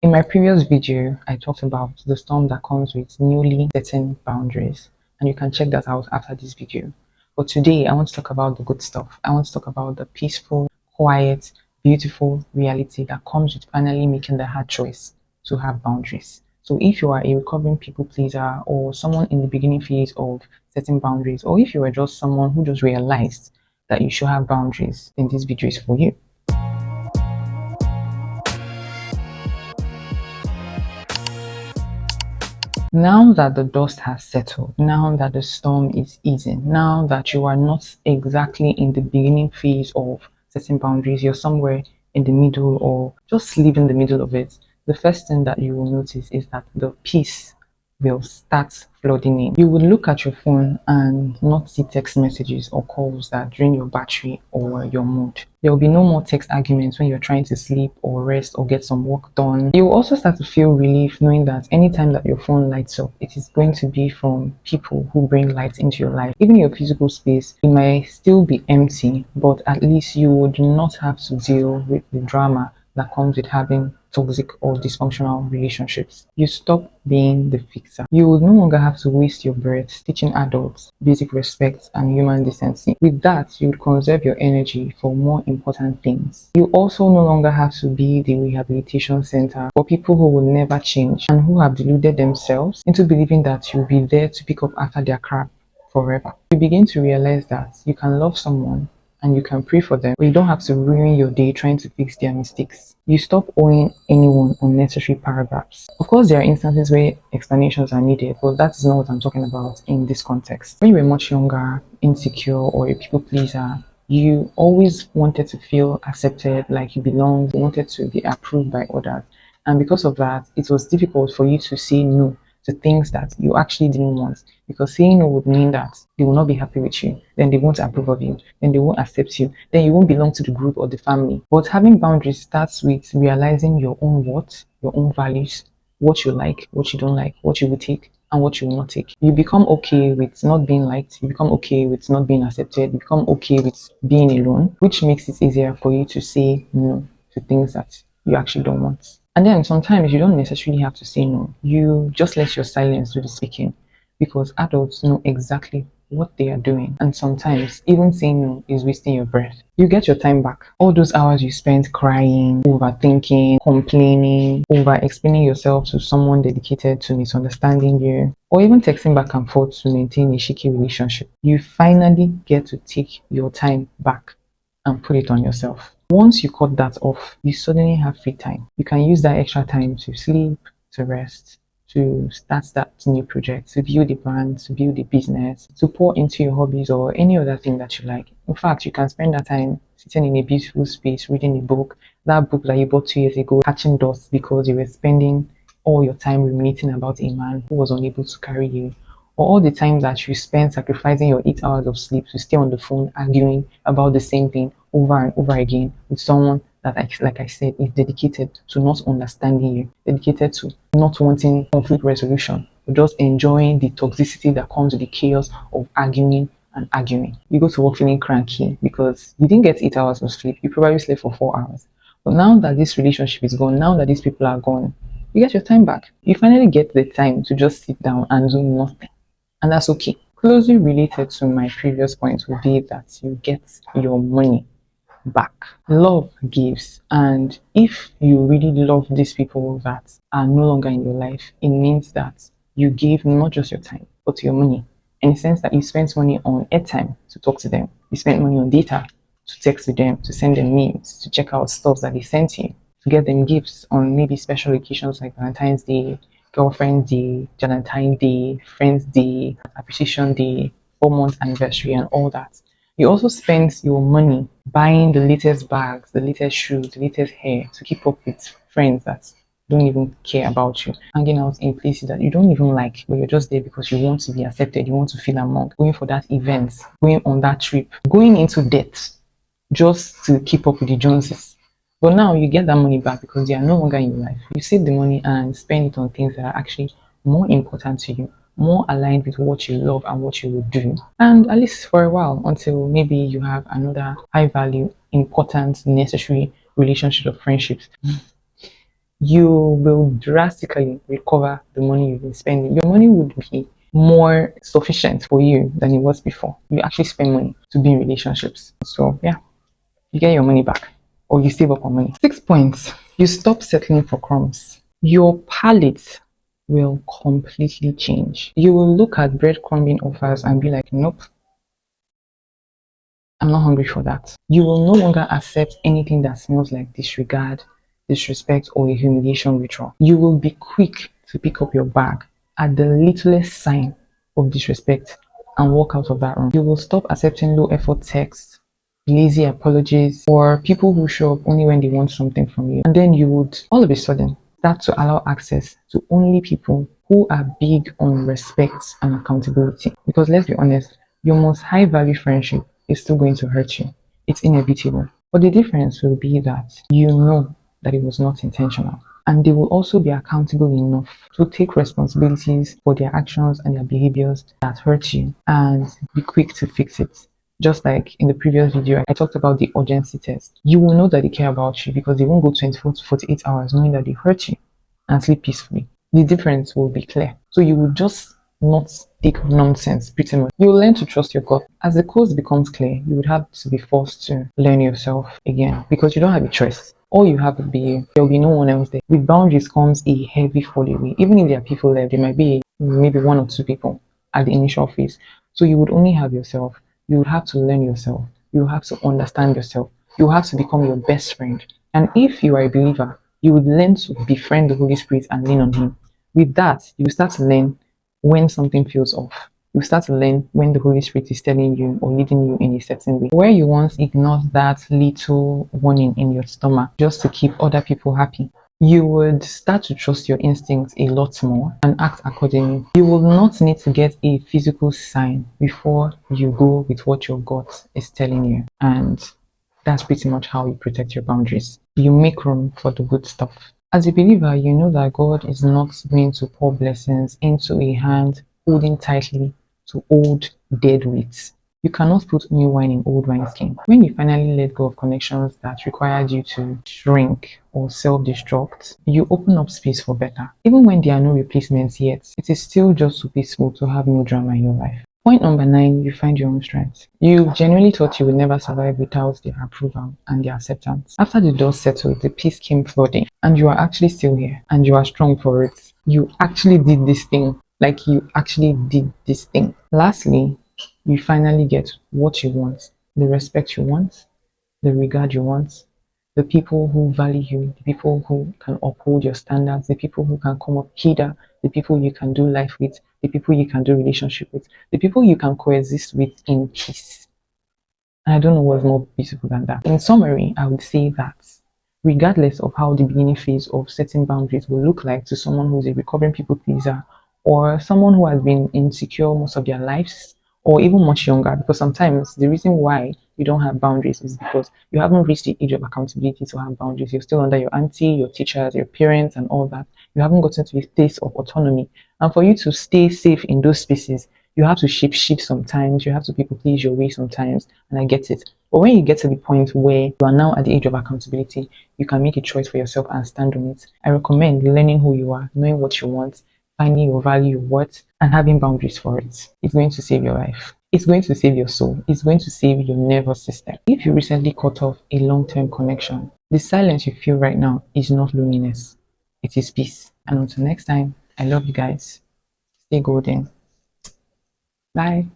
In my previous video, I talked about the storm that comes with newly setting boundaries, and you can check that out after this video. But today, I want to talk about the good stuff. I want to talk about the peaceful, quiet, beautiful reality that comes with finally making the hard choice to have boundaries. So if you are a recovering people pleaser or someone in the beginning phase of setting boundaries, or if you are just someone who just realized that you should have boundaries, then this video is for you. Now that the dust has settled, now that the storm is easing, now that you are not exactly in the beginning phase of setting boundaries, you're somewhere in the middle or just leaving the middle of it, the first thing that you will notice is that the peace will start flooding in. You would look at your phone and not see text messages or calls that drain your battery or your mood. There will be no more text arguments when you're trying to sleep or rest or get some work done. You will also start to feel relief knowing that anytime that your phone lights up, it is going to be from people who bring light into your life. Even your physical space, it might still be empty, but at least you would not have to deal with the drama that comes with having toxic or dysfunctional relationships. You stop being the fixer. You would no longer have to waste your breath teaching adults basic respect and human decency. With that, you would conserve your energy for more important things. You also no longer have to be the rehabilitation center for people who will never change and who have deluded themselves into believing that you'll be there to pick up after their crap forever. You begin to realize that you can love someone and you can pray for them, but you don't have to ruin your day trying to fix their mistakes. You stop owing anyone unnecessary paragraphs. Of course, there are instances where explanations are needed, but that is not what I'm talking about in this context. When you were much younger, insecure, or a people pleaser, you always wanted to feel accepted, like you belonged, you wanted to be approved by others. And because of that, it was difficult for you to say no to things that you actually didn't want, because saying no would mean that they will not be happy with you, then they won't approve of you, then they won't accept you, then you won't belong to the group or the family. But having boundaries starts with realizing your own worth, your own values, what you like, what you don't like, what you will take and what you will not take. You become okay with not being liked, you become okay with not being accepted, you become okay with being alone, which makes it easier for you to say no to things that you actually don't want. And then sometimes you don't necessarily have to say no. You just let your silence do the speaking, because adults know exactly what they are doing. And sometimes even saying no is wasting your breath. You get your time back. All those hours you spent crying, overthinking, complaining, over explaining yourself to someone dedicated to misunderstanding you, or even texting back and forth to maintain a shaky relationship. You finally get to take your time back and put it on yourself. Once you cut that off, you suddenly have free time. You can use that extra time to sleep, to rest, to start that new project, to build a brand, to build a business, to pour into your hobbies or any other thing that you like. In fact, you can spend that time sitting in a beautiful space, reading a book, that book that you bought 2 years ago, catching dust because you were spending all your time ruminating about a man who was unable to carry you, or all the time that you spend sacrificing your 8 hours of sleep to stay on the phone arguing about the same thing over and over again with someone that, like I said, is dedicated to not understanding you, dedicated to not wanting conflict resolution, but just enjoying the toxicity that comes with the chaos of arguing and arguing. You go to work feeling cranky because you didn't get 8 hours of sleep, you probably slept for 4 hours. But now that this relationship is gone, now that these people are gone, you get your time back. You finally get the time to just sit down and do nothing. And that's okay. Closely related to my previous point would be that you get your money back. Love gives, and if you really love these people that are no longer in your life, it means that you give not just your time but your money, in the sense that you spent money on airtime to talk to them, you spent money on data to text with them, to send them memes, to check out stuff that they sent you, to get them gifts on maybe special occasions like Valentine's Day, Girlfriend Day, Valentine Day, Friends Day, Appreciation Day, 4 month anniversary, and all that. You also spend your money buying the latest bags, the latest shoes, the latest hair to keep up with friends that don't even care about you, hanging out in places that you don't even like, but you're just there because you want to be accepted, you want to feel among, going for that event, going on that trip, going into debt just to keep up with the Joneses. But now you get that money back because they are no longer in your life. You save the money and spend it on things that are actually more important to you, more aligned with what you love and what you will do. And at least for a while, until maybe you have another high value, important, necessary relationship or friendships you will drastically recover the money you've been spending. Your money would be more sufficient for you than it was before. You actually spend money to be in relationships. So yeah, you get your money back or you save up on money. 6 points. You stop settling for crumbs. Your palate will completely change. You will look at breadcrumbing offers and be like, nope, I'm not hungry for that. You will no longer accept anything that smells like disregard, disrespect, or a humiliation ritual. You will be quick to pick up your bag at the littlest sign of disrespect and walk out of that room. You will stop accepting low effort texts, lazy apologies, or people who show up only when they want something from you. And then you would all of a sudden start to allow access to only people who are big on respect and accountability. Because let's be honest, your most high value friendship is still going to hurt you. It's inevitable. But the difference will be that you know that it was not intentional. And they will also be accountable enough to take responsibilities for their actions and their behaviors that hurt you and be quick to fix it. Just like in the previous video, I talked about the urgency test. You will know that they care about you because they won't go 24 to 48 hours knowing that they hurt you and sleep peacefully. The difference will be clear. So you will just not take nonsense pretty much. You will learn to trust your gut. As the course becomes clear, you would have to be forced to learn yourself again because you don't have a choice. All you have to be, there'll be no one else there. With boundaries comes a heavy fall away. Even if there are people there, there might be maybe one or two people at the initial phase. So you would only have yourself. You would have to learn yourself. You have to understand yourself. You have to become your best friend. And if you are a believer, you would learn to befriend the Holy Spirit and lean on Him. With that, you start to learn when something feels off. You start to learn when the Holy Spirit is telling you or leading you in a certain way. Where you once ignored that little warning in your stomach just to keep other people happy, you would start to trust your instincts a lot more and act accordingly. You will not need to get a physical sign before you go with what your gut is telling you. And that's pretty much how you protect your boundaries. You make room for the good stuff. As a believer, you know that God is not going to pour blessings into a hand holding tightly to old dead weights. You cannot put new wine in old wineskin. When you finally let go of connections that required you to shrink or self-destruct, you open up space for better. Even when there are no replacements yet, it is still just so peaceful to have no drama in your life. Point number 9, you find your own strength. You genuinely thought you would never survive without their approval and their acceptance. After the dust settled, the peace came flooding, and you are actually still here, and you are strong for it. You actually did this thing. Like you actually did this thing. Lastly, you finally get what you want, the respect you want, the regard you want, the people who value you, the people who can uphold your standards, the people who can come up hither, the people you can do life with, the people you can do relationship with, the people you can coexist with in peace. And I don't know what's more beautiful than that. In summary, I would say that regardless of how the beginning phase of setting boundaries will look like to someone who's a recovering people pleaser or someone who has been insecure most of their lives or even much younger, because sometimes the reason why you don't have boundaries is because you haven't reached the age of accountability to have boundaries. You're still under your auntie, your teachers, your parents, and all that. You haven't gotten to a place of autonomy. And for you to stay safe in those spaces, you have to shape shift sometimes, you have to people please your way sometimes, and I get it. But when you get to the point where you are now at the age of accountability, you can make a choice for yourself and stand on it. I recommend learning who you are, knowing what you want, finding your value, your worth, and having boundaries for it. It's going to save your life. It's going to save your soul. It's going to save your nervous system. If you recently cut off a long-term connection, the silence you feel right now is not loneliness. It is peace. And until next time, I love you guys. Stay golden. Bye.